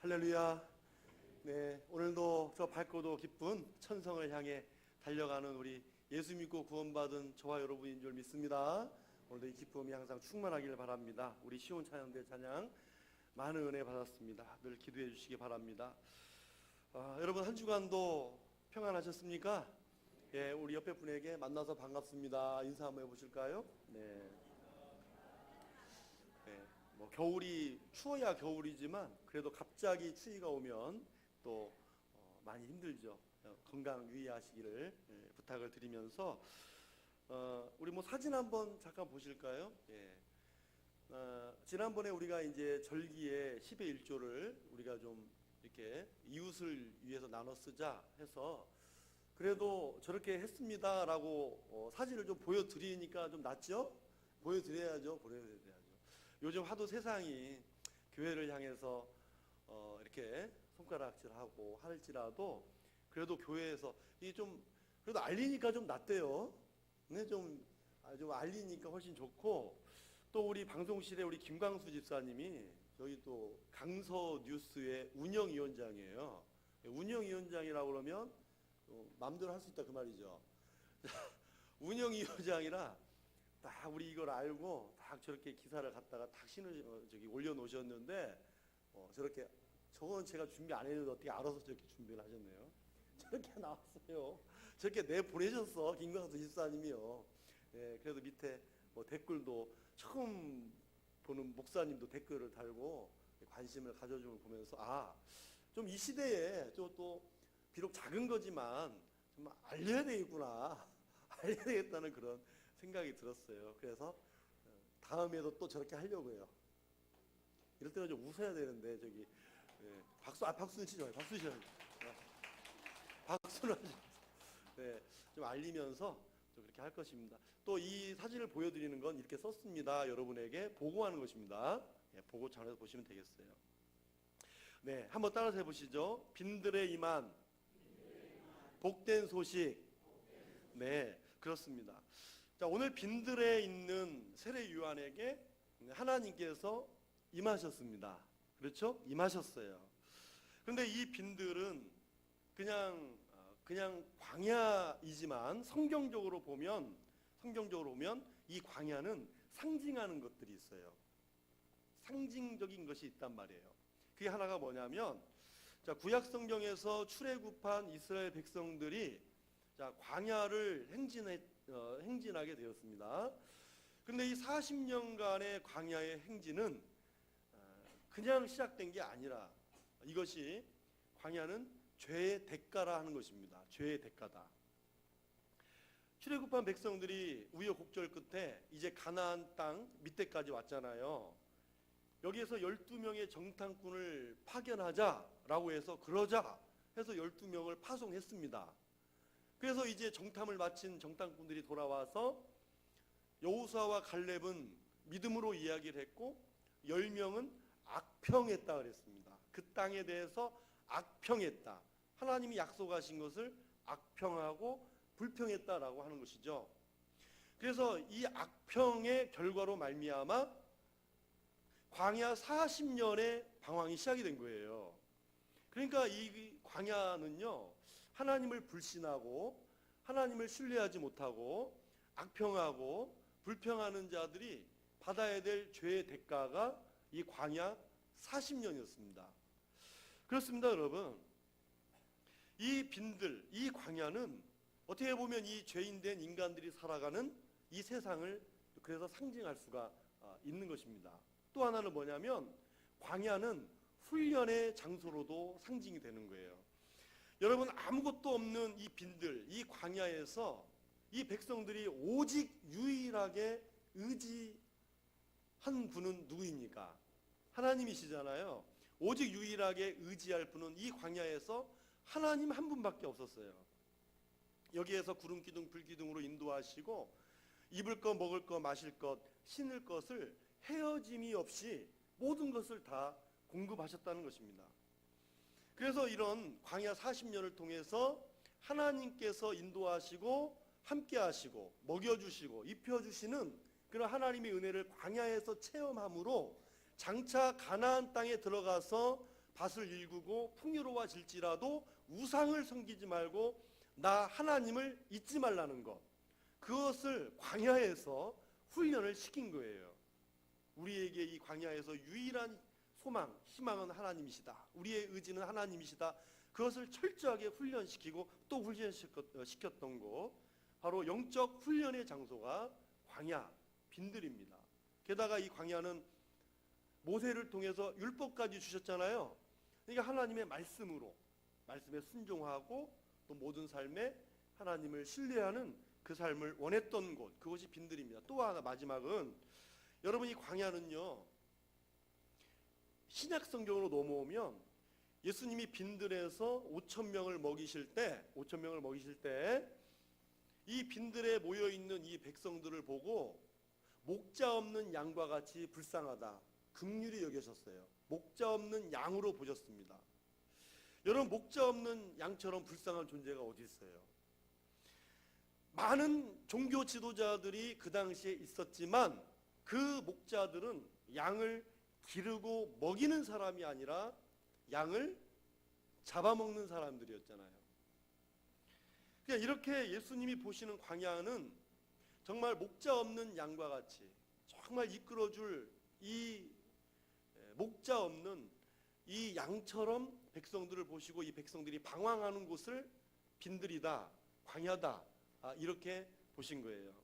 할렐루야. 네, 오늘도 저 밝고도 기쁜 천성을 향해 달려가는 우리 예수 믿고 구원받은 저와 여러분인 줄 믿습니다. 오늘도 이 기쁨이 항상 충만하길 바랍니다. 우리 시온 찬양대 찬양 많은 은혜 받았습니다. 늘 기도해 주시기 바랍니다. 여러분 한 주간도 평안하셨습니까? 예, 우리 옆에 분에게 만나서 반갑습니다. 인사 한번 해보실까요? 네. 뭐 겨울이 추워야 겨울이지만 그래도 갑자기 추위가 오면 또 많이 힘들죠. 건강 유의하시기를 부탁을 드리면서 우리 뭐 사진 한번 잠깐 보실까요? 예. 지난번에 우리가 이제 절기에 10의 1조를 우리가 좀 이렇게 이웃을 위해서 나눠 쓰자 해서 그래도 저렇게 했습니다라고 사진을 좀 보여드리니까 좀 낫죠? 보여드려야죠. 요즘 하도 세상이 교회를 향해서 이렇게 손가락질하고 할지라도 그래도 교회에서 이게 좀 그래도 알리니까 좀 낫대요. 네, 좀 알리니까 훨씬 좋고 또 우리 방송실에 우리 김광수 집사님이 저희 또 강서 뉴스의 운영위원장이에요. 운영위원장이라고 그러면 마음대로 할 수 있다 그 말이죠. 운영위원장이라 딱 우리 이걸 알고 딱 저렇게 기사를 갖다가 딱 올려놓으셨는데 저렇게 저건 제가 준비 안 했는데 어떻게 알아서 저렇게 준비를 하셨네요. 저렇게 나왔어요. 저렇게 내보내셨어 김광수 집사님이요. 네, 그래도 밑에 뭐 댓글도 처음 보는 목사님도 댓글을 달고 관심을 가져주는 걸 보면서 좀 이 시대에 또 비록 작은 거지만 좀 알려야 되겠구나 알려야 되겠다는 그런 생각이 들었어요. 그래서 다음에도 또 저렇게 하려고 해요. 이럴 때는 좀 웃어야 되는데 저기 박수는 치지 마요. 박수 치죠. 박수를 하죠. 네, 좀 알리면서 좀 그렇게 할 것입니다. 또 이 사진을 보여드리는 건 이렇게 썼습니다. 여러분에게 보고하는 것입니다. 보고 전해서 보시면 되겠어요. 네, 한번 따라서 해보시죠. 빈들에 임한 복된 소식. 네, 그렇습니다. 자, 오늘 빈들에 있는 세례 요한에게 하나님께서 임하셨습니다. 그렇죠? 임하셨어요. 그런데 이 빈들은 그냥 광야이지만 성경적으로 보면 이 광야는 상징하는 것들이 있어요. 상징적인 것이 있단 말이에요. 그게 하나가 뭐냐면 자, 구약 성경에서 출애굽한 이스라엘 백성들이 자, 광야를 행진하게 되었습니다. 그런데 이 40년간의 광야의 행진은 그냥 시작된 게 아니라 이것이 광야는 죄의 대가라 하는 것입니다. 죄의 대가다. 출애굽한 백성들이 우여곡절 끝에 이제 가나안 땅 밑에까지 왔잖아요. 여기에서 12명의 정탐꾼을 파견하자라고 해서 그러자 해서 12명을 파송했습니다. 그래서 이제 정탐을 마친 정탐꾼들이 돌아와서 여호수아와 갈렙은 믿음으로 이야기를 했고 10명은 악평했다 그랬습니다. 그 땅에 대해서 악평했다. 하나님이 약속하신 것을 악평하고 불평했다라고 하는 것이죠. 그래서 이 악평의 결과로 말미암아 광야 40년의 방황이 시작이 된 거예요. 그러니까 이 광야는요, 하나님을 불신하고 하나님을 신뢰하지 못하고 악평하고 불평하는 자들이 받아야 될 죄의 대가가 이 광야 40년이었습니다. 그렇습니다, 여러분. 이 빈들, 이 광야는 어떻게 보면 이 죄인된 인간들이 살아가는 이 세상을 그래서 상징할 수가 있는 것입니다. 또 하나는 뭐냐면 광야는 훈련의 장소로도 상징이 되는 거예요. 여러분, 아무것도 없는 이 빈들, 이 광야에서 이 백성들이 오직 유일하게 의지한 분은 누구입니까? 하나님이시잖아요. 오직 유일하게 의지할 분은 이 광야에서 하나님 한 분밖에 없었어요. 여기에서 구름 기둥 불 기둥으로 인도하시고 입을 것 먹을 것 마실 것 신을 것을 헤어짐이 없이 모든 것을 다 공급하셨다는 것입니다. 그래서 이런 광야 40년을 통해서 하나님께서 인도하시고 함께 하시고 먹여주시고 입혀주시는 그런 하나님의 은혜를 광야에서 체험함으로 장차 가나안 땅에 들어가서 밭을 일구고 풍요로워질지라도 우상을 섬기지 말고 나 하나님을 잊지 말라는 것, 그것을 광야에서 훈련을 시킨 거예요. 우리에게 이 광야에서 유일한 소망, 희망은 하나님이시다. 우리의 의지는 하나님이시다. 그것을 철저하게 훈련시키고 또 훈련시켰던 것, 바로 영적 훈련의 장소가 광야, 빈들입니다. 게다가 이 광야는 모세를 통해서 율법까지 주셨잖아요. 그러니까 하나님의 말씀으로, 말씀에 순종하고 또 모든 삶에 하나님을 신뢰하는 그 삶을 원했던 곳, 그것이 빈들입니다. 또 하나 마지막은, 여러분 이 광야는요, 신약 성경으로 넘어오면 예수님이 빈들에서 5,000명을 먹이실 때 이 빈들에 모여 있는 이 백성들을 보고 목자 없는 양과 같이 불쌍하다, 긍휼히 여기셨어요. 목자 없는 양으로 보셨습니다. 여러분, 목자 없는 양처럼 불쌍한 존재가 어디 있어요? 많은 종교 지도자들이 그 당시에 있었지만 그 목자들은 양을 기르고 먹이는 사람이 아니라 양을 잡아먹는 사람들이었잖아요. 그러니까 이렇게 예수님이 보시는 광야는 정말 목자 없는 양과 같이 정말 이끌어줄 이 목자 없는 이 양처럼 백성들을 보시고 이 백성들이 방황하는 곳을 빈들이다, 광야다, 이렇게 보신 거예요.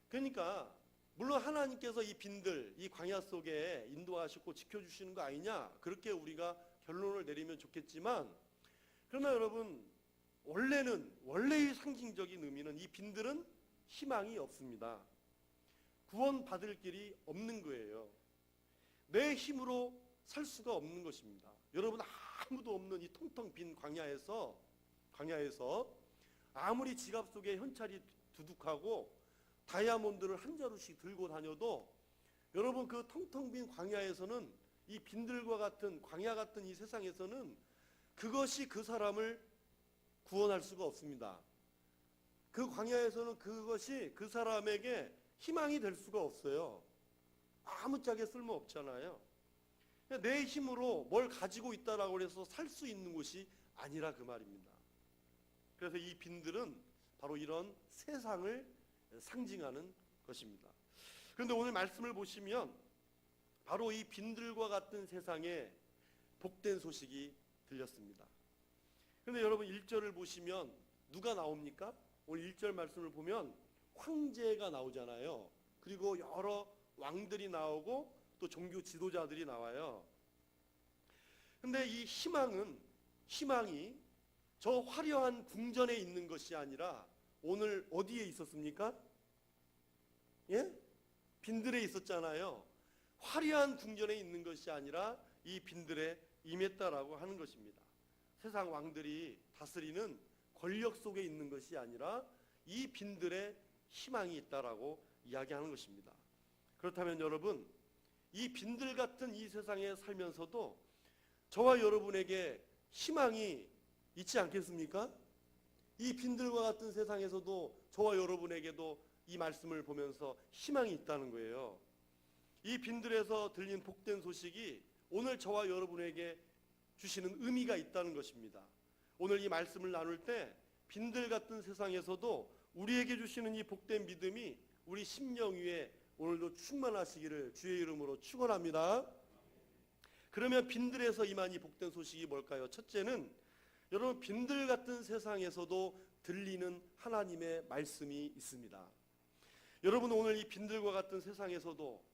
그러니까 물론 하나님께서 이 빈들, 이 광야 속에 인도하시고 지켜주시는 거 아니냐, 그렇게 우리가 결론을 내리면 좋겠지만, 그러나 여러분, 원래의 상징적인 의미는 이 빈들은 희망이 없습니다. 구원받을 길이 없는 거예요. 내 힘으로 살 수가 없는 것입니다. 여러분, 아무도 없는 이 텅텅 빈 광야에서 아무리 지갑 속에 현찰이 두둑하고 다이아몬드를 한 자루씩 들고 다녀도 여러분, 그 텅텅 빈 광야에서는, 이 빈들과 같은 광야 같은 이 세상에서는 그것이 그 사람을 구원할 수가 없습니다. 그 광야에서는 그것이 그 사람에게 희망이 될 수가 없어요. 아무짝에 쓸모없잖아요. 내 힘으로 뭘 가지고 있다라고 해서 살 수 있는 곳이 아니라 그 말입니다. 그래서 이 빈들은 바로 이런 세상을 상징하는 것입니다. 그런데 오늘 말씀을 보시면 바로 이 빈들과 같은 세상에 복된 소식이 들렸습니다. 그런데 여러분 1절을 보시면 누가 나옵니까? 오늘 1절 말씀을 보면 황제가 나오잖아요. 그리고 여러 왕들이 나오고 또 종교 지도자들이 나와요. 근데 이 희망이 저 화려한 궁전에 있는 것이 아니라 오늘 어디에 있었습니까? 예? 빈들에 있었잖아요. 화려한 궁전에 있는 것이 아니라 이 빈들에 임했다라고 하는 것입니다. 세상 왕들이 다스리는 권력 속에 있는 것이 아니라 이 빈들에 희망이 있다라고 이야기하는 것입니다. 그렇다면 여러분, 이 빈들 같은 이 세상에 살면서도 저와 여러분에게 희망이 있지 않겠습니까? 이 빈들과 같은 세상에서도 저와 여러분에게도 이 말씀을 보면서 희망이 있다는 거예요. 이 빈들에서 들린 복된 소식이 오늘 저와 여러분에게 주시는 의미가 있다는 것입니다. 오늘 이 말씀을 나눌 때 빈들 같은 세상에서도 우리에게 주시는 이 복된 믿음이 우리 심령 위에 오늘도 충만하시기를 주의 이름으로 축원합니다. 그러면 빈들에서 임한 이 복된 소식이 뭘까요? 첫째는 여러분, 빈들 같은 세상에서도 들리는 하나님의 말씀이 있습니다. 여러분, 오늘 이 빈들과 같은 세상에서도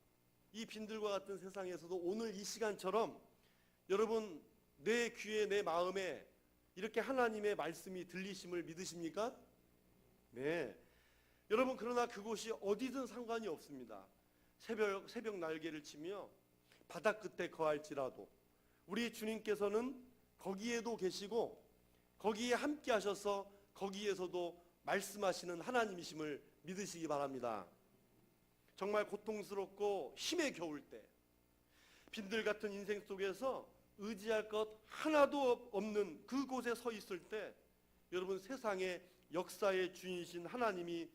오늘 이 시간처럼 여러분 내 귀에, 내 마음에 이렇게 하나님의 말씀이 들리심을 믿으십니까? 네. 여러분, 그러나 그곳이 어디든 상관이 없습니다. 새벽 날개를 치며 바다 끝에 거할지라도 우리 주님께서는 거기에도 계시고 거기에 함께 하셔서 거기에서도 말씀하시는 하나님이심을 믿으시기 바랍니다. 정말 고통스럽고 힘에 겨울 때, 빈들 같은 인생 속에서 의지할 것 하나도 없는 그곳에 서 있을 때, 여러분, 세상의 역사의 주인이신 하나님이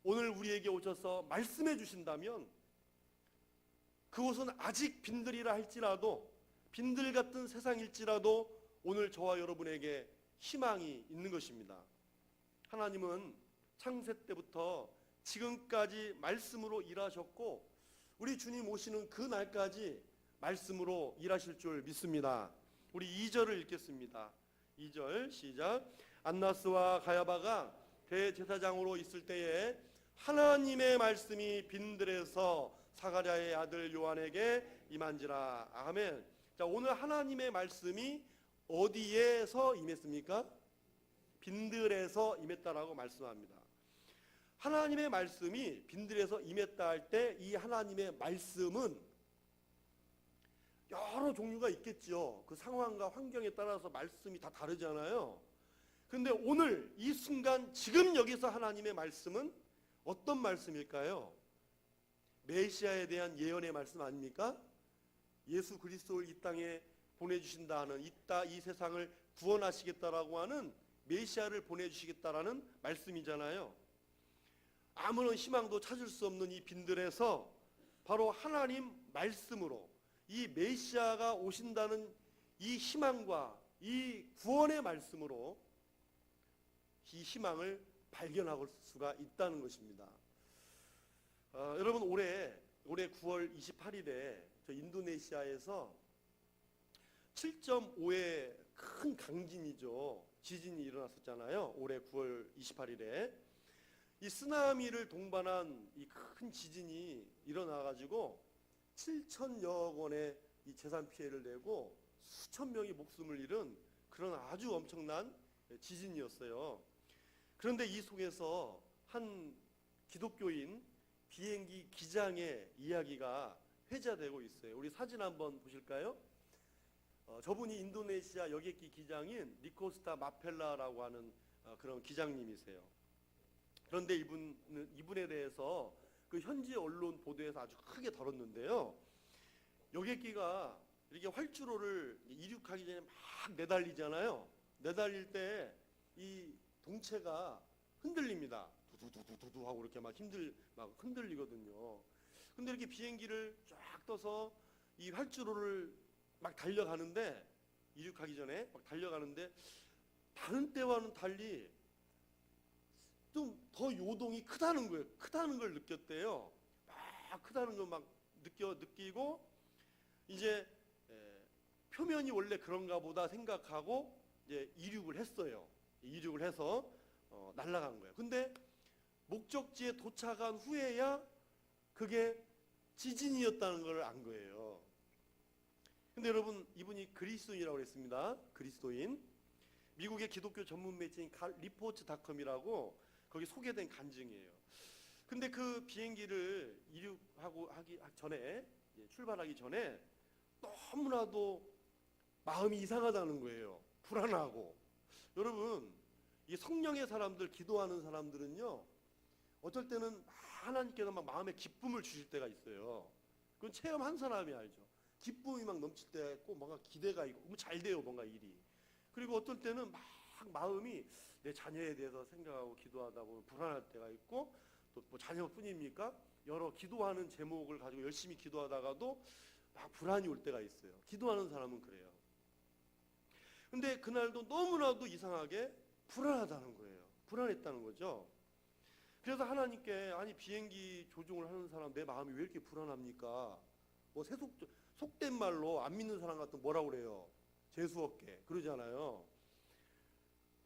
오늘 우리에게 오셔서 말씀해 주신다면 그곳은 아직 빈들이라 할지라도 빈들 같은 세상일지라도 오늘 저와 여러분에게 희망이 있는 것입니다. 하나님은 창세 때부터 지금까지 말씀으로 일하셨고 우리 주님 오시는 그 날까지 말씀으로 일하실 줄 믿습니다. 우리 2절을 읽겠습니다. 2절 시작. 안나스와 가야바가 대제사장으로 있을 때에 하나님의 말씀이 빈들에서 사가랴의 아들 요한에게 임한지라. 아멘. 자, 오늘 하나님의 말씀이 어디에서 임했습니까? 빈들에서 임했다라고 말씀합니다. 하나님의 말씀이 빈들에서 임했다 할 때 이 하나님의 말씀은 여러 종류가 있겠죠. 그 상황과 환경에 따라서 말씀이 다 다르잖아요. 근데 오늘 이 순간 지금 여기서 하나님의 말씀은 어떤 말씀일까요? 메시아에 대한 예언의 말씀 아닙니까? 예수 그리스도를 이 땅에 보내주신다 하는 이 세상을 구원하시겠다라고 하는 메시아를 보내주시겠다라는 말씀이잖아요. 아무런 희망도 찾을 수 없는 이 빈들에서 바로 하나님 말씀으로 이 메시아가 오신다는 이 희망과 이 구원의 말씀으로 이 희망을 발견할 수가 있다는 것입니다. 여러분 올해 9월 28일에 저 인도네시아에서 7.5의 큰 강진이죠. 지진이 일어났었잖아요. 올해 9월 28일에 이 쓰나미를 동반한 이 큰 지진이 일어나가지고 7천여 건의 이 재산 피해를 내고 수천 명이 목숨을 잃은 그런 아주 엄청난 지진이었어요. 그런데 이 속에서 한 기독교인 비행기 기장의 이야기가 회자되고 있어요. 우리 사진 한번 보실까요? 저분이 인도네시아 여객기 기장인 니코스타 마펠라라고 하는 그런 기장님이세요. 그런데 이분에 대해서 그 현지 언론 보도에서 아주 크게 다뤘는데요. 여객기가 이렇게 활주로를 이륙하기 전에 막 내달리잖아요. 내달릴 때 이 동체가 흔들립니다. 두두두두두 하고 이렇게 막 흔들리거든요. 근데 이렇게 비행기를 쫙 떠서 이 활주로를 막 달려가는데 이륙하기 전에 막 달려가는데 다른 때와는 달리 좀 더 요동이 크다는 거예요. 크다는 걸 느꼈대요. 막 크다는 걸 막 느끼고 이제 표면이 원래 그런가 보다 생각하고 이제 이륙을 했어요. 이륙을 해서 날아간 거예요. 근데 목적지에 도착한 후에야 그게 지진이었다는 걸 안 거예요. 근데 여러분 이분이 그리스도인이라고 그랬습니다. 그리스도인. 미국의 기독교 전문 매체인 리포츠닷컴이라고 거기 소개된 간증이에요. 근데 그 비행기를 이륙하기 전에 출발하기 전에 너무나도 마음이 이상하다는 거예요. 불안하고. 여러분 이 성령의 사람들 기도하는 사람들은요 어떨 때는 하나님께서 막 마음에 기쁨을 주실 때가 있어요. 그건 체험한 사람이 알죠. 기쁨이 막 넘칠 때 있고 뭔가 기대가 있고 잘 돼요 뭔가 일이. 그리고 어떨 때는 막 마음이 내 자녀에 대해서 생각하고 기도하다 보면 불안할 때가 있고 또 뭐 자녀뿐입니까? 여러 기도하는 제목을 가지고 열심히 기도하다가도 막 불안이 올 때가 있어요. 기도하는 사람은 그래요. 근데 그날도 너무나도 이상하게 불안하다는 거예요. 불안했다는 거죠. 그래서 하나님께 아니 비행기 조종을 하는 사람 내 마음이 왜 이렇게 불안합니까? 뭐 속된 말로 안 믿는 사람 같은 뭐라고 그래요? 재수없게 그러잖아요.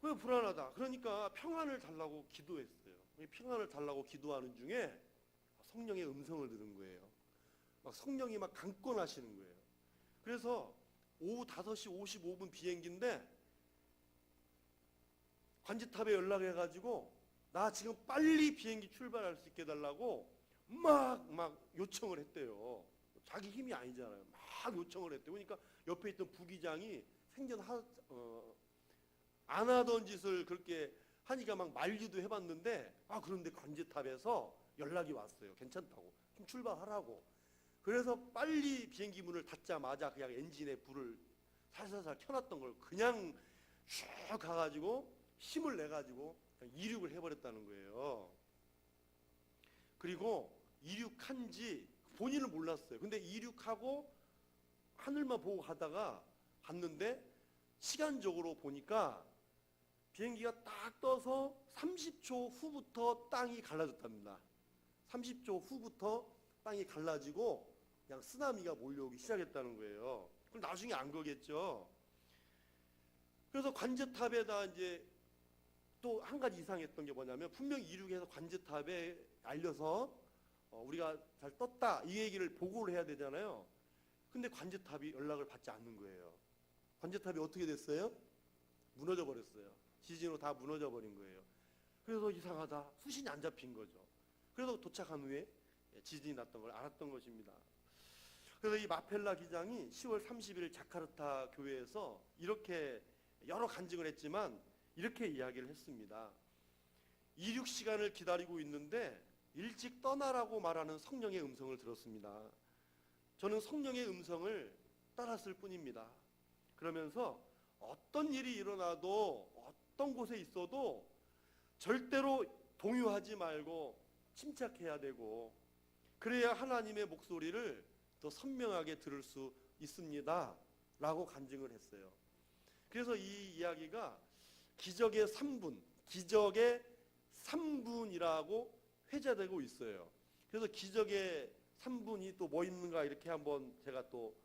왜 불안하다? 그러니까 평안을 달라고 기도했어요. 평안을 달라고 기도하는 중에 성령의 음성을 들은 거예요. 막 성령이 막 강권하시는 거예요. 그래서 오후 5시 55분 비행기인데 관제탑에 연락해가지고 나 지금 빨리 비행기 출발할 수 있게 해달라고 막 요청을 했대요. 자기 힘이 아니잖아요. 막 요청을 했대요. 그러니까 옆에 있던 부기장이 생전 안 하던 짓을 그렇게 하니까 막 말리도 해봤는데 그런데 관제탑에서 연락이 왔어요. 괜찮다고 좀 출발하라고. 그래서 빨리 비행기 문을 닫자마자 그냥 엔진에 불을 살살살 켜놨던 걸 그냥 쭉 가가지고 힘을 내가지고 그냥 이륙을 해버렸다는 거예요. 그리고 이륙한지 본인은 몰랐어요. 근데 이륙하고 하늘만 보고 갔는데 시간적으로 보니까 비행기가 딱 떠서 30초 후부터 땅이 갈라졌답니다. 30초 후부터 땅이 갈라지고 그냥 쓰나미가 몰려오기 시작했다는 거예요. 그럼 나중에 안 거겠죠. 그래서 관제탑에다 이제 또 한 가지 이상했던 게 뭐냐면, 분명히 이륙해서 관제탑에 알려서 우리가 잘 떴다 이 얘기를 보고를 해야 되잖아요. 근데 관제탑이 연락을 받지 않는 거예요. 관제탑이 어떻게 됐어요? 무너져 버렸어요. 지진으로 다 무너져 버린 거예요. 그래서 이상하다, 수신이 안 잡힌 거죠. 그래서 도착한 후에 지진이 났던 걸 알았던 것입니다. 그래서 이 마펠라 기장이 10월 30일 자카르타 교회에서 이렇게 여러 간증을 했지만 이렇게 이야기를 했습니다. 이륙 시간을 기다리고 있는데 일찍 떠나라고 말하는 성령의 음성을 들었습니다. 저는 성령의 음성을 따랐을 뿐입니다. 그러면서 어떤 일이 일어나도 어떤 곳에 있어도 절대로 동요하지 말고 침착해야 되고, 그래야 하나님의 목소리를 더 선명하게 들을 수 있습니다 라고 간증을 했어요. 그래서 이 이야기가 기적의 3분, 기적의 3분이라고 회자되고 있어요. 그래서 기적의 3분이 또 뭐 있는가 이렇게 한번 제가 또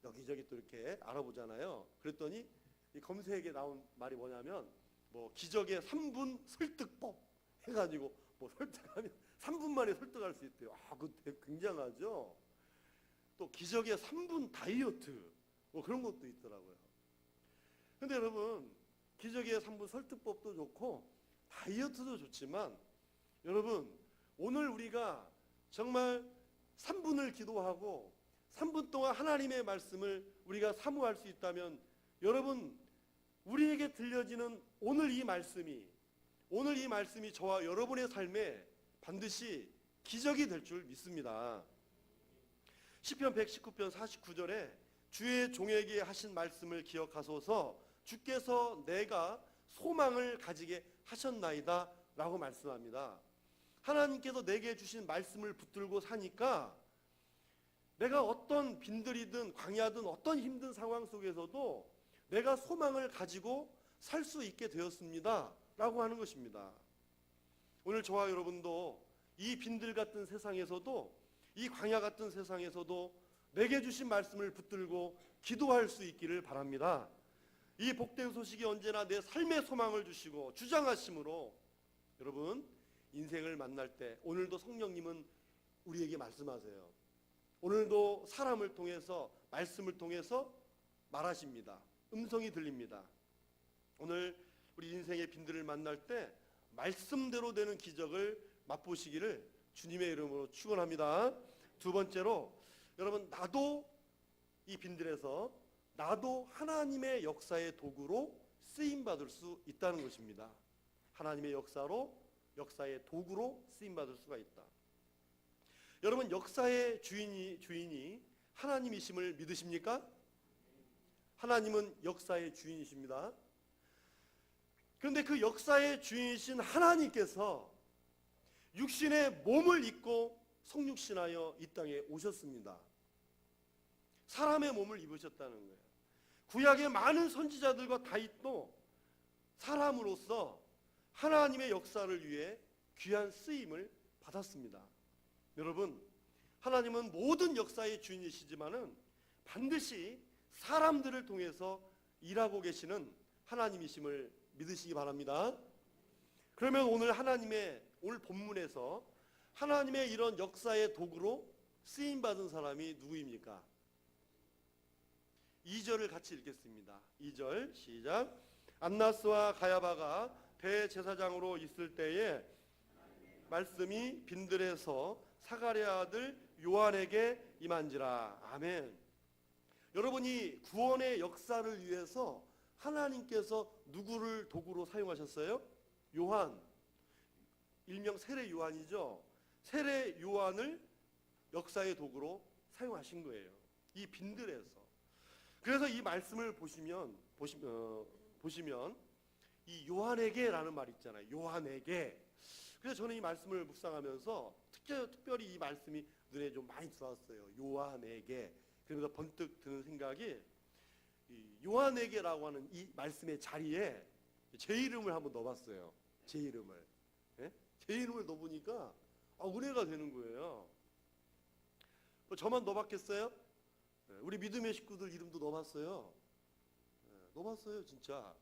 여기저기 또 이렇게 알아보잖아요. 그랬더니 이 검색에 나온 말이 뭐냐면, 뭐 기적의 3분 설득법 해가지고 뭐 설득하면 3분 만에 설득할 수 있대요. 그거 되게 굉장하죠. 또 기적의 3분 다이어트 뭐 그런 것도 있더라고요. 근데 여러분, 기적의 3분 설득법도 좋고 다이어트도 좋지만, 여러분 오늘 우리가 정말 3분을 기도하고 3분 동안 하나님의 말씀을 우리가 사모할 수 있다면, 여러분 우리에게 들려지는 오늘 이 말씀이 저와 여러분의 삶에 반드시 기적이 될 줄 믿습니다. 시편 119편 49절에 주의 종에게 하신 말씀을 기억하소서, 주께서 내가 소망을 가지게 하셨나이다 라고 말씀합니다. 하나님께서 내게 주신 말씀을 붙들고 사니까 내가 어떤 빈들이든 광야든 어떤 힘든 상황 속에서도 내가 소망을 가지고 살 수 있게 되었습니다 라고 하는 것입니다. 오늘 저와 여러분도 이 빈들 같은 세상에서도, 이 광야 같은 세상에서도 내게 주신 말씀을 붙들고 기도할 수 있기를 바랍니다. 이 복된 소식이 언제나 내 삶의 소망을 주시고 주장하심으로, 여러분 인생을 만날 때 오늘도 성령님은 우리에게 말씀하세요. 오늘도 사람을 통해서, 말씀을 통해서 말하십니다. 음성이 들립니다. 오늘 우리 인생의 빈들을 만날 때 말씀대로 되는 기적을 맛보시기를 주님의 이름으로 축원합니다. 두 번째로, 여러분 나도 이 빈들에서 나도 하나님의 역사의 도구로 쓰임받을 수 있다는 것입니다. 하나님의 역사의 도구로 쓰임받을 수가 있다. 여러분 역사의 주인이 하나님이심을 믿으십니까? 하나님은 역사의 주인이십니다. 그런데 그 역사의 주인이신 하나님께서 육신의 몸을 입고 성육신하여 이 땅에 오셨습니다. 사람의 몸을 입으셨다는 거예요. 구약의 많은 선지자들과 다윗도 사람으로서 하나님의 역사를 위해 귀한 쓰임을 받았습니다. 여러분, 하나님은 모든 역사의 주인이시지만은 반드시 사람들을 통해서 일하고 계시는 하나님이심을 믿으시기 바랍니다. 그러면 오늘 본문에서 하나님의 이런 역사의 도구로 쓰임받은 사람이 누구입니까? 2절을 같이 읽겠습니다. 2절 시작. 안나스와 가야바가 대제사장으로 있을 때에 말씀이 빈들에서 사가랴 아들 요한에게 임한지라. 아멘. 여러분이 구원의 역사를 위해서 하나님께서 누구를 도구로 사용하셨어요? 요한, 일명 세례 요한이죠. 세례 요한을 역사의 도구로 사용하신 거예요. 이 빈들에서. 그래서 이 말씀을 보시면 이 요한에게라는 말 있잖아요. 요한에게. 그래서 저는 이 말씀을 묵상하면서 특별히 이 말씀이 눈에 좀 많이 들어왔어요. 요한에게. 그러면서 번뜩 드는 생각이 이 요한에게라고 하는 이 말씀의 자리에 제 이름을 한번 넣어봤어요. 제 이름을. 예? 제 이름을 넣어보니까 은혜가 되는 거예요. 뭐 저만 넣어봤겠어요? 우리 믿음의 식구들 이름도 넣어봤어요. 넣어봤어요 진짜.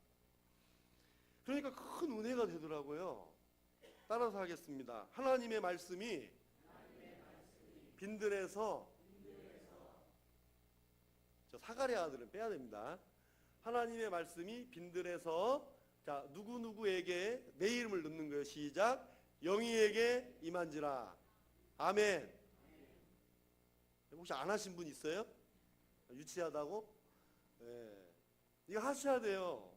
그러니까 큰 은혜가 되더라고요. 따라서 하겠습니다. 하나님의 말씀이 빈들에서, 저 사가랴 아들은 빼야 됩니다. 하나님의 말씀이 빈들에서, 자, 누구누구에게 내 이름을 넣는 거예요. 시작. 영희에게 임한지라. 아멘. 혹시 안 하신 분 있어요? 유치하다고? 이거 하셔야 돼요.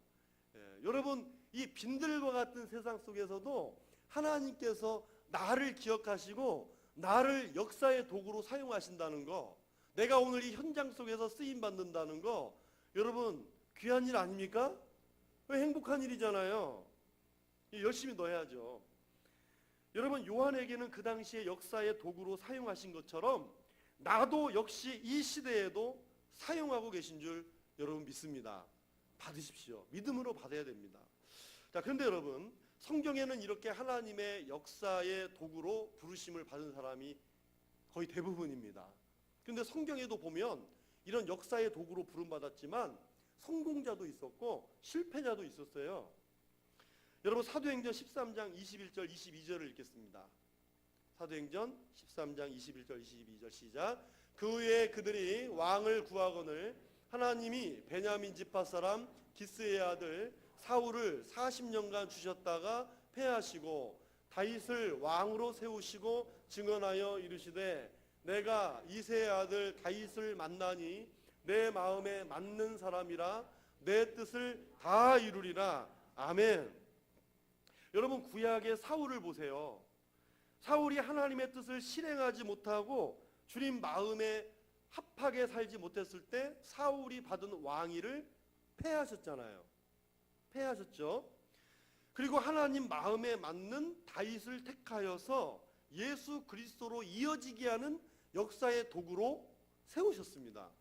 여러분, 이 빈들과 같은 세상 속에서도 하나님께서 나를 기억하시고 나를 역사의 도구로 사용하신다는 거, 내가 오늘 이 현장 속에서 쓰임 받는다는 거, 여러분 귀한 일 아닙니까? 행복한 일이잖아요. 열심히 넣어야죠. 여러분, 요한에게는 그 당시에 역사의 도구로 사용하신 것처럼 나도 역시 이 시대에도 사용하고 계신 줄 여러분 믿습니다. 받으십시오. 믿음으로 받아야 됩니다. 자, 그런데 여러분, 성경에는 이렇게 하나님의 역사의 도구로 부르심을 받은 사람이 거의 대부분입니다. 그런데 성경에도 보면 이런 역사의 도구로 부름받았지만 성공자도 있었고 실패자도 있었어요. 여러분, 사도행전 13장 21절 22절을 읽겠습니다. 사도행전 13장 21절 22절 시작. 그 후에 그들이 왕을 구하거늘 하나님이 베냐민 지파 사람 기스의 아들 사울을 40년간 주셨다가 패하시고 다윗을 왕으로 세우시고 증언하여 이르시되 내가 이새의 아들 다윗을 만나니 내 마음에 맞는 사람이라 내 뜻을 다 이루리라. 아멘. 여러분, 구약의 사울을 보세요. 사울이 하나님의 뜻을 실행하지 못하고 주님 마음에 합하게 살지 못했을 때 사울이 받은 왕위를 패하셨잖아요. 패하셨죠. 그리고 하나님 마음에 맞는 다윗을 택하여서 예수 그리스도로 이어지게 하는 역사의 도구로 세우셨습니다.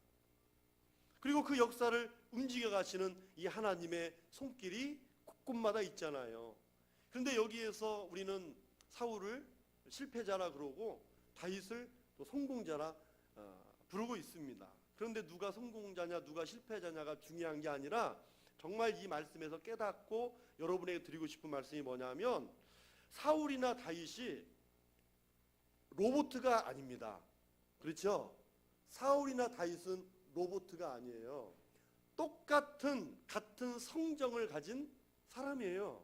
그리고 그 역사를 움직여 가시는 이 하나님의 손길이 곳곳마다 있잖아요. 그런데 여기에서 우리는 사울을 실패자라 그러고 다윗을 또 성공자라 부르고 있습니다. 그런데 누가 성공자냐 누가 실패자냐가 중요한 게 아니라 정말 이 말씀에서 깨닫고 여러분에게 드리고 싶은 말씀이 뭐냐면 사울이나 다윗이 로봇가 아닙니다. 그렇죠? 사울이나 다윗은 로봇가 아니에요. 같은 성정을 가진 사람이에요.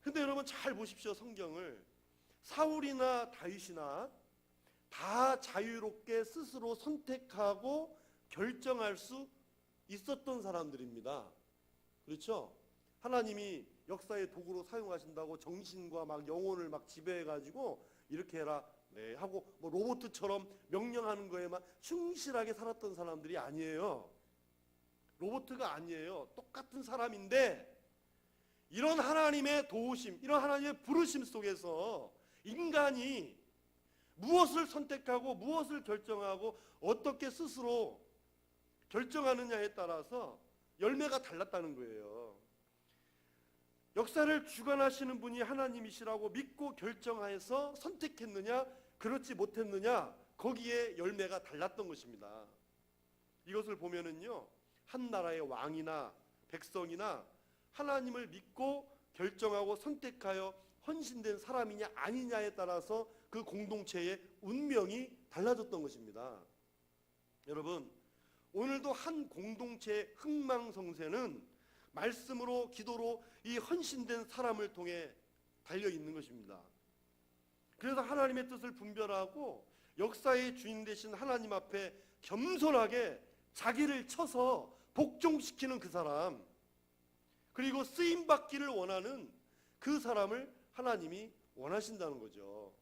근데 여러분 잘 보십시오. 성경을. 사울이나 다윗이나 다 자유롭게 스스로 선택하고 결정할 수 있었던 사람들입니다. 그렇죠? 하나님이 역사의 도구로 사용하신다고 정신과 막 영혼을 막 지배해가지고 이렇게 해라 네 하고 뭐 로봇처럼 명령하는 거에만 충실하게 살았던 사람들이 아니에요. 로봇가 아니에요. 똑같은 사람인데 이런 하나님의 도우심, 이런 하나님의 부르심 속에서 인간이 무엇을 선택하고 무엇을 결정하고 어떻게 스스로 결정하느냐에 따라서 열매가 달랐다는 거예요. 역사를 주관하시는 분이 하나님이시라고 믿고 결정해서 선택했느냐 그렇지 못했느냐 거기에 열매가 달랐던 것입니다. 이것을 보면은요, 한 나라의 왕이나 백성이나 하나님을 믿고 결정하고 선택하여 헌신된 사람이냐 아니냐에 따라서 그 공동체의 운명이 달라졌던 것입니다. 여러분, 오늘도 한 공동체의 흥망성쇠는 말씀으로 기도로 이 헌신된 사람을 통해 달려있는 것입니다. 그래서 하나님의 뜻을 분별하고 역사의 주인 되신 하나님 앞에 겸손하게 자기를 쳐서 복종시키는 그 사람, 그리고 쓰임받기를 원하는 그 사람을 하나님이 원하신다는 거죠.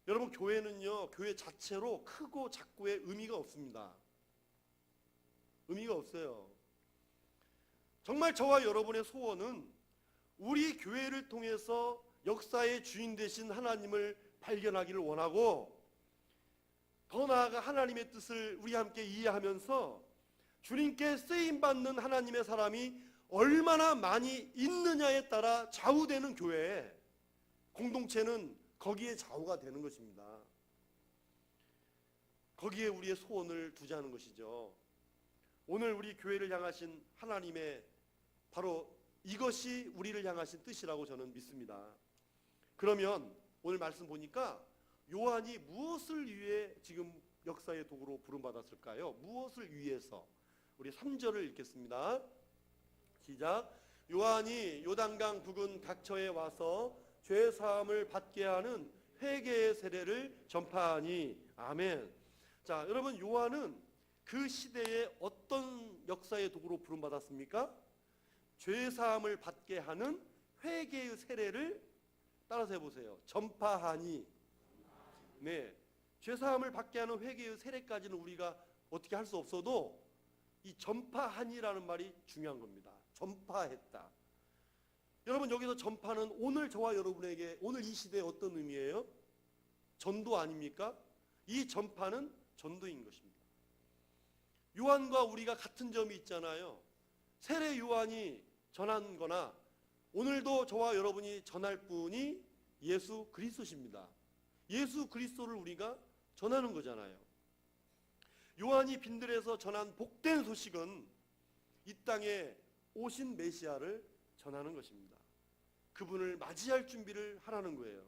여러분, 교회는요, 교회 자체로 크고 작고의 의미가 없습니다. 의미가 없어요. 정말 저와 여러분의 소원은 우리 교회를 통해서 역사의 주인 되신 하나님을 발견하기를 원하고 더 나아가 하나님의 뜻을 우리 함께 이해하면서 주님께 쓰임받는 하나님의 사람이 얼마나 많이 있느냐에 따라 좌우되는 교회, 공동체는 거기에 좌우가 되는 것입니다. 거기에 우리의 소원을 두자는 것이죠. 오늘 우리 교회를 향하신 하나님의 바로 이것이 우리를 향하신 뜻이라고 저는 믿습니다. 그러면 오늘 말씀 보니까 요한이 무엇을 위해 지금 역사의 도구로 부름받았을까요? 무엇을 위해서? 우리 3절을 읽겠습니다. 시작. 요한이 요단강 부근 각처에 와서 죄 사함을 받게 하는 회개의 세례를 전파하니. 아멘. 자, 여러분, 요한은 그 시대에 어떤 역사의 도구로 부름받았습니까? 죄 사함을 받게 하는 회개의 세례를 따라서 해보세요. 전파하니. 네, 죄 사함을 받게 하는 회개의 세례까지는 우리가 어떻게 할 수 없어도 이 전파하니라는 말이 중요한 겁니다. 전파했다. 여러분, 여기서 전파는 오늘 저와 여러분에게 오늘 이 시대에 어떤 의미예요? 전도 아닙니까? 이 전파는 전도인 것입니다. 요한과 우리가 같은 점이 있잖아요. 세례 요한이 전한 거나 오늘도 저와 여러분이 전할 분이 예수 그리스도십니다. 예수 그리스도를 우리가 전하는 거잖아요. 요한이 빈들에서 전한 복된 소식은 이 땅에 오신 메시아를 전하는 것입니다. 그분을 맞이할 준비를 하라는 거예요.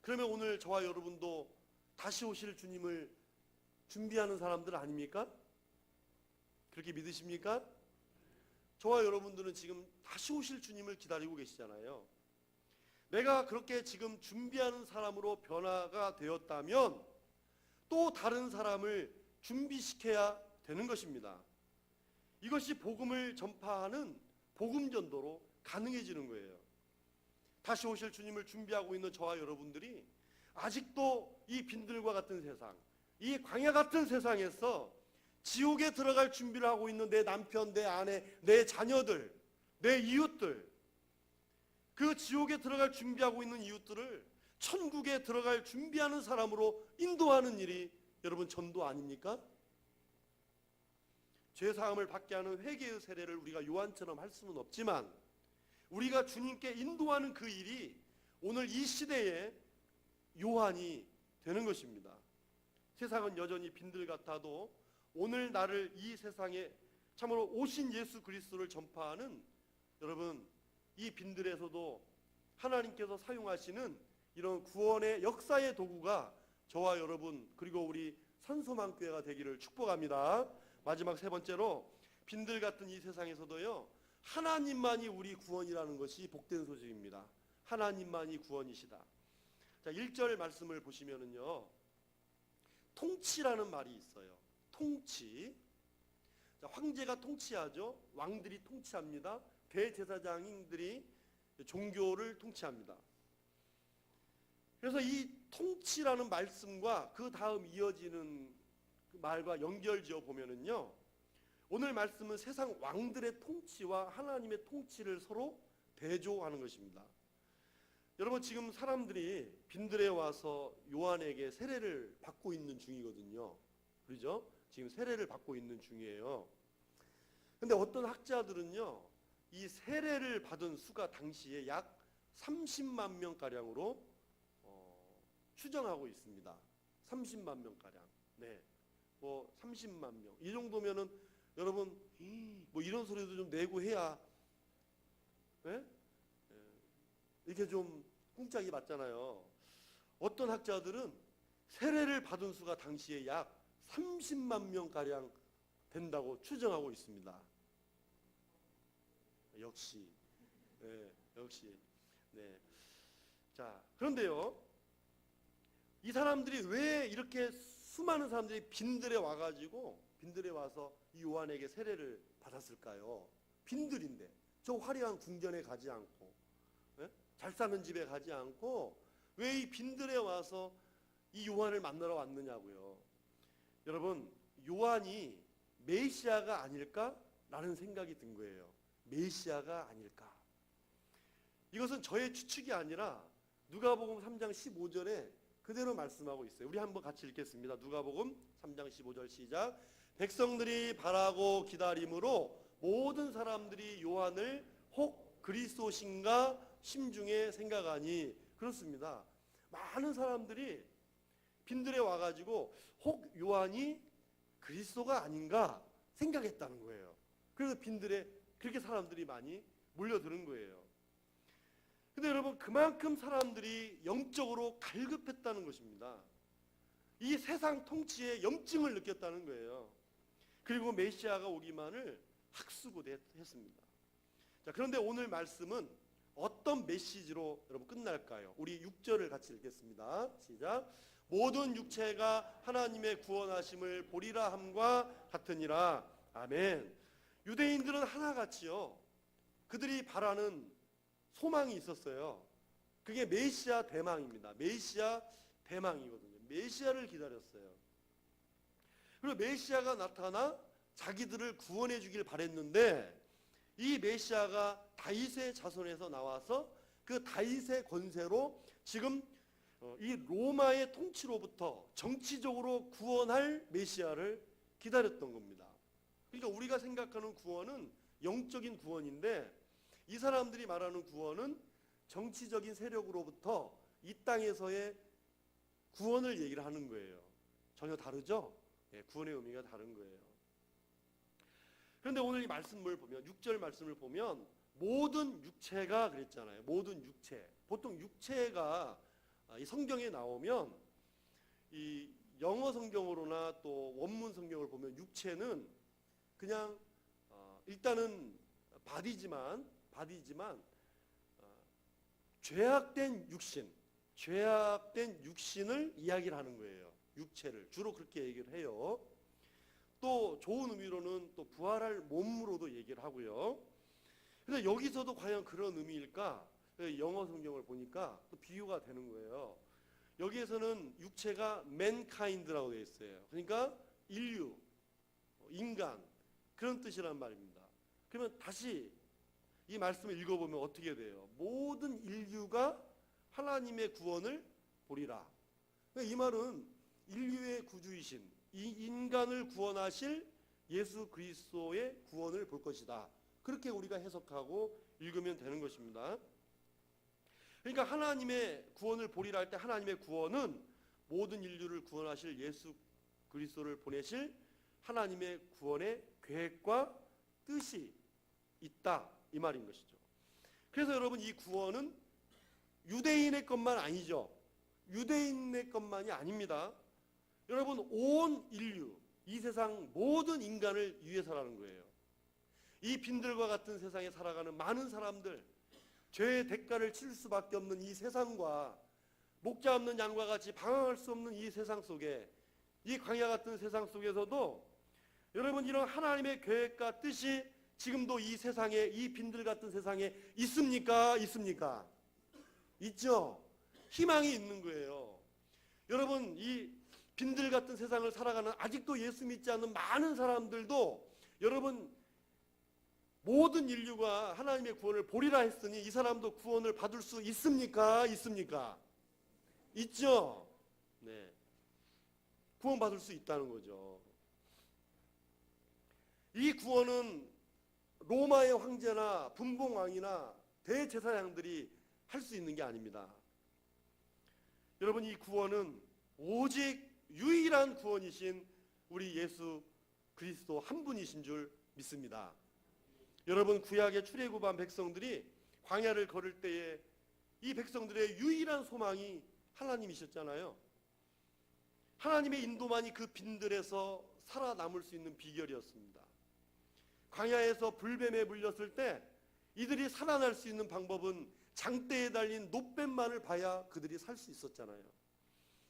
그러면 오늘 저와 여러분도 다시 오실 주님을 준비하는 사람들 아닙니까? 그렇게 믿으십니까? 저와 여러분들은 지금 다시 오실 주님을 기다리고 계시잖아요. 내가 그렇게 지금 준비하는 사람으로 변화가 되었다면 또 다른 사람을 준비시켜야 되는 것입니다. 이것이 복음을 전파하는 복음 전도로 가능해지는 거예요. 다시 오실 주님을 준비하고 있는 저와 여러분들이 아직도 이 빈들과 같은 세상, 이 광야 같은 세상에서 지옥에 들어갈 준비를 하고 있는 내 남편, 내 아내, 내 자녀들, 내 이웃들, 그 지옥에 들어갈 준비하고 있는 이웃들을 천국에 들어갈 준비하는 사람으로 인도하는 일이 여러분 전도 아닙니까? 죄사함을 받게 하는 회개의 세례를 우리가 요한처럼 할 수는 없지만 우리가 주님께 인도하는 그 일이 오늘 이 시대에 요한이 되는 것입니다. 세상은 여전히 빈들 같아도 오늘 나를 이 세상에 참으로 오신 예수 그리스도를 전파하는 여러분 이 빈들에서도 하나님께서 사용하시는 이런 구원의 역사의 도구가 저와 여러분 그리고 우리 산소망교회가 되기를 축복합니다. 마지막 세 번째로 빈들 같은 이 세상에서도요 하나님만이 우리 구원이라는 것이 복된 소식입니다. 하나님만이 구원이시다. 자, 1절 말씀을 보시면은요 통치라는 말이 있어요. 통치. 자, 황제가 통치하죠. 왕들이 통치합니다. 대제사장들이 종교를 통치합니다. 그래서 이 통치라는 말씀과 그 다음 이어지는 그 말과 연결지어 보면은요 오늘 말씀은 세상 왕들의 통치와 하나님의 통치를 서로 대조하는 것입니다. 여러분 지금 사람들이 빈들에 와서 요한에게 세례를 받고 있는 중이거든요. 그렇죠? 지금 세례를 받고 있는 중이에요. 근데 어떤 학자들은요 이 세례를 받은 수가 당시에 약 30만 명가량으로 추정하고 있습니다. 30만 명가량. 네. 뭐 30만 명. 이 정도면은 여러분 뭐 이런 소리도 좀 내고 해야 네? 이렇게 좀 꿍짝이 맞잖아요. 어떤 학자들은 세례를 받은 수가 당시에 약 30만 명가량 된다고 추정하고 있습니다. 역시 네, 역시 네. 자, 그런데요 이 사람들이 왜 이렇게 수많은 사람들이 빈들에 와가지고 빈들에 와서 이 요한에게 세례를 받았을까요? 빈들인데 저 화려한 궁전에 가지 않고 네? 잘 사는 집에 가지 않고 왜 이 빈들에 와서 이 요한을 만나러 왔느냐고요. 여러분 요한이 메시아가 아닐까라는 생각이 든 거예요. 메시아가 아닐까. 이것은 저의 추측이 아니라 누가복음 3장 15절에 그대로 말씀하고 있어요. 우리 한번 같이 읽겠습니다. 누가복음 3장 15절 시작. 백성들이 바라고 기다림으로 모든 사람들이 요한을 혹 그리스도신가 심중에 생각하니. 그렇습니다. 많은 사람들이 빈들에 와가지고 혹 요한이 그리스도가 아닌가 생각했다는 거예요. 그래서 빈들에 그렇게 사람들이 많이 몰려드는 거예요. 근데 여러분, 그만큼 사람들이 영적으로 갈급했다는 것입니다. 이 세상 통치에 염증을 느꼈다는 거예요. 그리고 메시아가 오기만을 학수고대했습니다. 자, 그런데 오늘 말씀은 어떤 메시지로 여러분 끝날까요? 우리 6절을 같이 읽겠습니다. 시작. 모든 육체가 하나님의 구원하심을 보리라 함과 같으니라. 아멘. 유대인들은 하나같이요, 그들이 바라는 소망이 있었어요. 그게 메시아 대망입니다. 메시아 대망이거든요. 메시아를 기다렸어요. 그리고 메시아가 나타나 자기들을 구원해 주길 바랬는데, 이 메시아가 다윗의 자손에서 나와서 그 다윗의 권세로 지금 이 로마의 통치로부터 정치적으로 구원할 메시아를 기다렸던 겁니다. 그러니까 우리가 생각하는 구원은 영적인 구원인데, 이 사람들이 말하는 구원은 정치적인 세력으로부터 이 땅에서의 구원을 얘기를 하는 거예요. 전혀 다르죠? 예, 구원의 의미가 다른 거예요. 그런데 오늘 이 말씀을 보면, 6절 말씀을 보면 모든 육체가 그랬잖아요. 모든 육체. 보통 육체가 이 성경에 나오면 이 영어 성경으로나 또 원문 성경을 보면 육체는 그냥 일단은 바디지만 죄악된 육신을 이야기를 하는 거예요. 육체를 주로 그렇게 얘기를 해요. 또 좋은 의미로는 또 부활할 몸으로도 얘기를 하고요. 그래서 여기서도 과연 그런 의미일까? 영어 성경을 보니까 또 비유가 되는 거예요. 여기에서는 육체가 mankind라고 되어 있어요. 그러니까 인류, 인간, 그런 뜻이란 말입니다. 그러면 다시 이 말씀을 읽어보면 어떻게 돼요? 모든 인류가 하나님의 구원을 보리라. 이 말은 인류의 구주이신, 이 인간을 구원하실 예수 그리스도의 구원을 볼 것이다. 그렇게 우리가 해석하고 읽으면 되는 것입니다. 그러니까 하나님의 구원을 보리라 할 때 하나님의 구원은 모든 인류를 구원하실 예수 그리스도를 보내실 하나님의 구원의 계획과 뜻이 있다, 이 말인 것이죠. 그래서 여러분, 이 구원은 유대인의 것만 아니죠. 유대인의 것만이 아닙니다. 여러분, 온 인류, 이 세상 모든 인간을 위해서라는 거예요. 이 빈들과 같은 세상에 살아가는 많은 사람들, 죄의 대가를 치를 수밖에 없는 이 세상과 목자 없는 양과 같이 방황할 수 없는 이 세상 속에, 이 광야 같은 세상 속에서도 여러분, 이런 하나님의 계획과 뜻이 지금도 이 세상에, 이 빈들 같은 세상에 있습니까? 있습니까? 있죠? 희망이 있는 거예요. 여러분, 이 빈들 같은 세상을 살아가는 아직도 예수 믿지 않는 많은 사람들도 여러분, 모든 인류가 하나님의 구원을 보리라 했으니 이 사람도 구원을 받을 수 있습니까? 있습니까? 있죠? 네. 구원받을 수 있다는 거죠. 이 구원은 로마의 황제나 분봉왕이나 대제사장들이 할 수 있는 게 아닙니다. 여러분, 이 구원은 오직 유일한 구원이신 우리 예수 그리스도 한 분이신 줄 믿습니다. 여러분, 구약의 출애굽한 백성들이 광야를 걸을 때에 이 백성들의 유일한 소망이 하나님이셨잖아요. 하나님의 인도만이 그 빈들에서 살아남을 수 있는 비결이었습니다. 광야에서 불뱀에 물렸을 때 이들이 살아날 수 있는 방법은 장대에 달린 놋뱀만을 봐야 그들이 살 수 있었잖아요.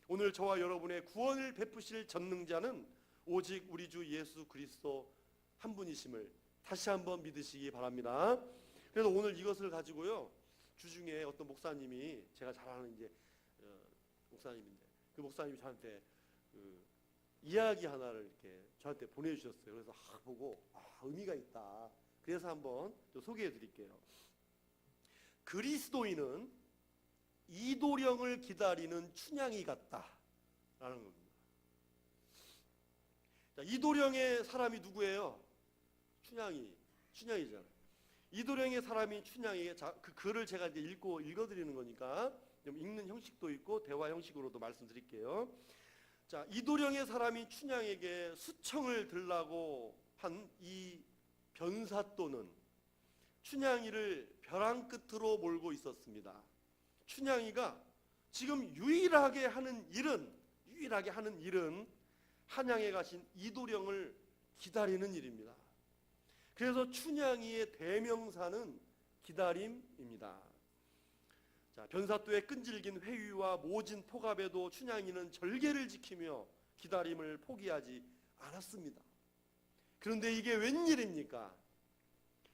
오늘 저와 여러분의 구원을 베푸실 전능자는 오직 우리 주 예수 그리스도 한 분이심을 다시 한번 믿으시기 바랍니다. 그래서 오늘 이것을 가지고요, 주중에 어떤 목사님이, 제가 잘 아는 이제 목사님인데, 그 목사님이 저한테 이야기 하나를 이렇게 저한테 보내주셨어요. 그래서 보고 의미가 있다. 그래서 한번 소개해 드릴게요. 그리스도인은 이도령을 기다리는 춘향이 같다라는 겁니다. 자, 이도령의 사람이 누구예요? 춘향이잖아요. 이도령의 사람이 춘향이에요. 자, 그 글을 제가 이제 읽어드리는 거니까 좀 읽는 형식도 있고 대화 형식으로도 말씀드릴게요. 자, 이도령의 사람이 춘향에게 수청을 들라고 한 이 변사또는 춘향이를 벼랑 끝으로 몰고 있었습니다. 춘향이가 지금 유일하게 하는 일은 한양에 가신 이도령을 기다리는 일입니다. 그래서 춘향이의 대명사는 기다림입니다. 자, 변사또의 끈질긴 회유와 모진 폭압에도 춘향이는 절개를 지키며 기다림을 포기하지 않았습니다. 그런데 이게 웬일입니까?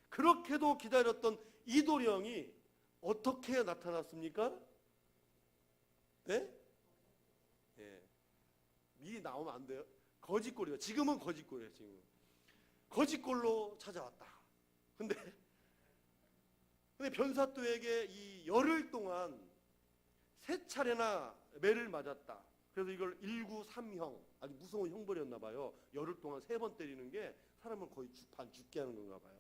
그렇게도 기다렸던 이도령이 어떻게 나타났습니까? 네? 예. 미리 나오면 안 돼요. 거짓골이요. 지금은 거짓골이에요. 지금 거짓골로 찾아왔다. 근데 변사또에게 이 열흘 동안 3차례나 매를 맞았다. 그래서 이걸 1구3형, 아주 무서운 형벌이었나 봐요. 열흘 동안 3번 때리는 게 사람을 거의 반 죽게 하는 건가 봐요.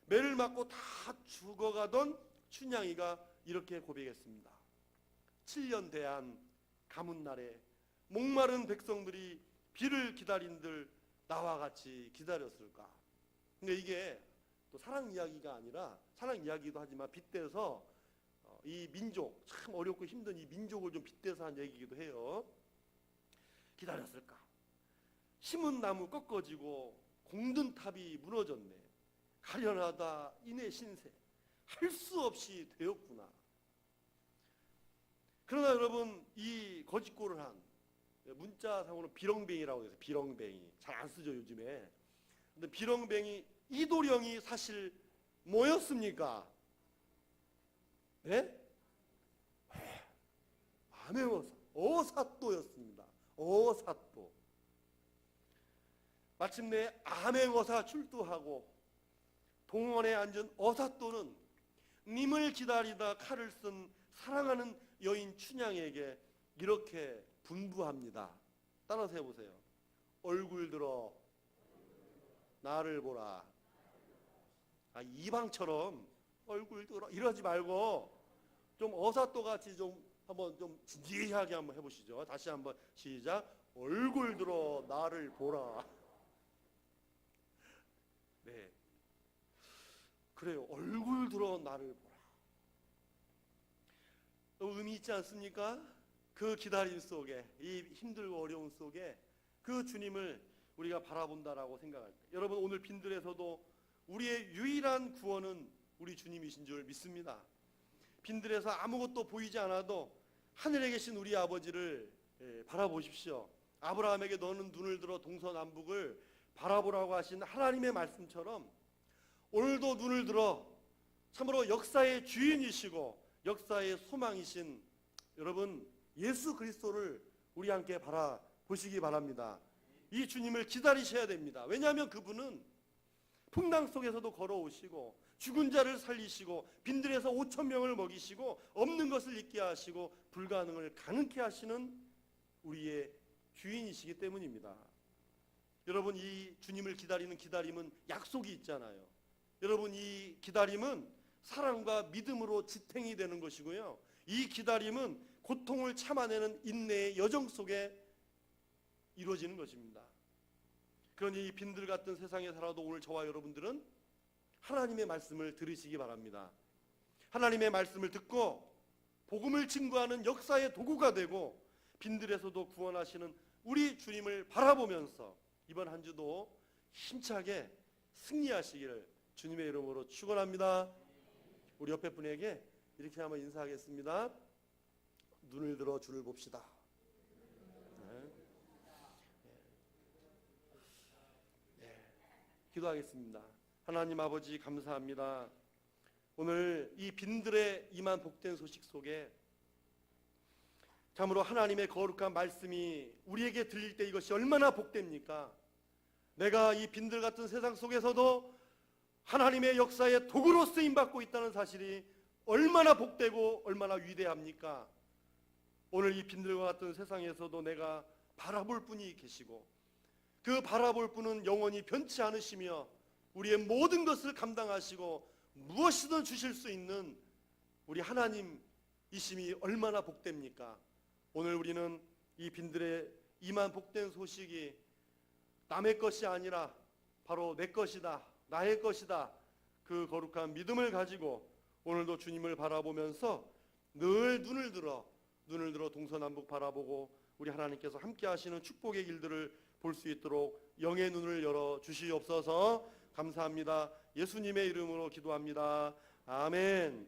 매를 맞고 다 죽어가던 춘향이가 이렇게 고백했습니다. 7년 대한 가문날에 목마른 백성들이 비를 기다린들 나와 같이 기다렸을까. 근데 이게 또 사랑 이야기가 아니라, 사랑 이야기도 하지만 빗대서 이 민족, 참 어렵고 힘든 이 민족을 좀 빗대서 한 얘기이기도 해요. 기다렸을까. 심은 나무 꺾어지고 공든 탑이 무너졌네. 가련하다 이내 신세, 할 수 없이 되었구나. 그러나 여러분, 이 거짓골을 한, 문자상으로는 비렁뱅이라고 해서 비렁뱅이, 잘 안 쓰죠 요즘에. 근데 비렁뱅이 이도령이 사실 뭐였습니까? 네? 암행어사, 어사또였습니다. 어사또. 마침내 암행어사 출두하고 동원에 앉은 어사또는 님을 기다리다 칼을 쓴 사랑하는 여인 춘향에게 이렇게 분부합니다. 따라서 해보세요. 얼굴 들어 나를 보라. 이방처럼 얼굴 들어 이러지 말고 좀 어사또 같이 좀 한번 좀 진지하게 한번 해보시죠. 다시 한번 시작. 얼굴 들어 나를 보라. 네, 그래요. 얼굴 들어 나를 보라. 의미 있지 않습니까? 그 기다림 속에, 이 힘들고 어려운 속에 그 주님을 우리가 바라본다라고 생각할 때, 여러분 오늘 빈들에서도 우리의 유일한 구원은 우리 주님이신 줄 믿습니다. 빈들에서 아무것도 보이지 않아도 하늘에 계신 우리 아버지를 바라보십시오. 아브라함에게 너는 눈을 들어 동서남북을 바라보라고 하신 하나님의 말씀처럼 오늘도 눈을 들어 참으로 역사의 주인이시고 역사의 소망이신 여러분 예수 그리스도를 우리 함께 바라보시기 바랍니다. 이 주님을 기다리셔야 됩니다. 왜냐하면 그분은 풍랑 속에서도 걸어오시고 죽은 자를 살리시고 빈들에서 5,000명을 먹이시고 없는 것을 있게 하시고 불가능을 가능케 하시는 우리의 주인이시기 때문입니다. 여러분 이 주님을 기다리는 기다림은 약속이 있잖아요. 여러분 이 기다림은 사랑과 믿음으로 지탱이 되는 것이고요. 이 기다림은 고통을 참아내는 인내의 여정 속에 이루어지는 것입니다. 그러니 이 빈들 같은 세상에 살아도 오늘 저와 여러분들은 하나님의 말씀을 들으시기 바랍니다. 하나님의 말씀을 듣고 복음을 증거하는 역사의 도구가 되고 빈들에서도 구원하시는 우리 주님을 바라보면서 이번 한 주도 힘차게 승리하시기를 주님의 이름으로 축원합니다. 우리 옆에 분에게 이렇게 한번 인사하겠습니다. 눈을 들어 주를 봅시다. 기도하겠습니다. 하나님 아버지 감사합니다. 오늘 이 빈들에 임한 복된 소식 속에 참으로 하나님의 거룩한 말씀이 우리에게 들릴 때 이것이 얼마나 복됩니까? 내가 이 빈들 같은 세상 속에서도 하나님의 역사에 도구로 쓰임받고 있다는 사실이 얼마나 복되고 얼마나 위대합니까? 오늘 이 빈들과 같은 세상에서도 내가 바라볼 분이 계시고, 그 바라볼 분은 영원히 변치 않으시며 우리의 모든 것을 감당하시고 무엇이든 주실 수 있는 우리 하나님이심이 얼마나 복됩니까? 오늘 우리는 이 빈들의 이만 복된 소식이 남의 것이 아니라 바로 내 것이다, 나의 것이다, 그 거룩한 믿음을 가지고 오늘도 주님을 바라보면서 늘 눈을 들어 동서남북 바라보고 우리 하나님께서 함께 하시는 축복의 길들을 볼 수 있도록 영의 눈을 열어 주시옵소서. 감사합니다. 예수님의 이름으로 기도합니다. 아멘.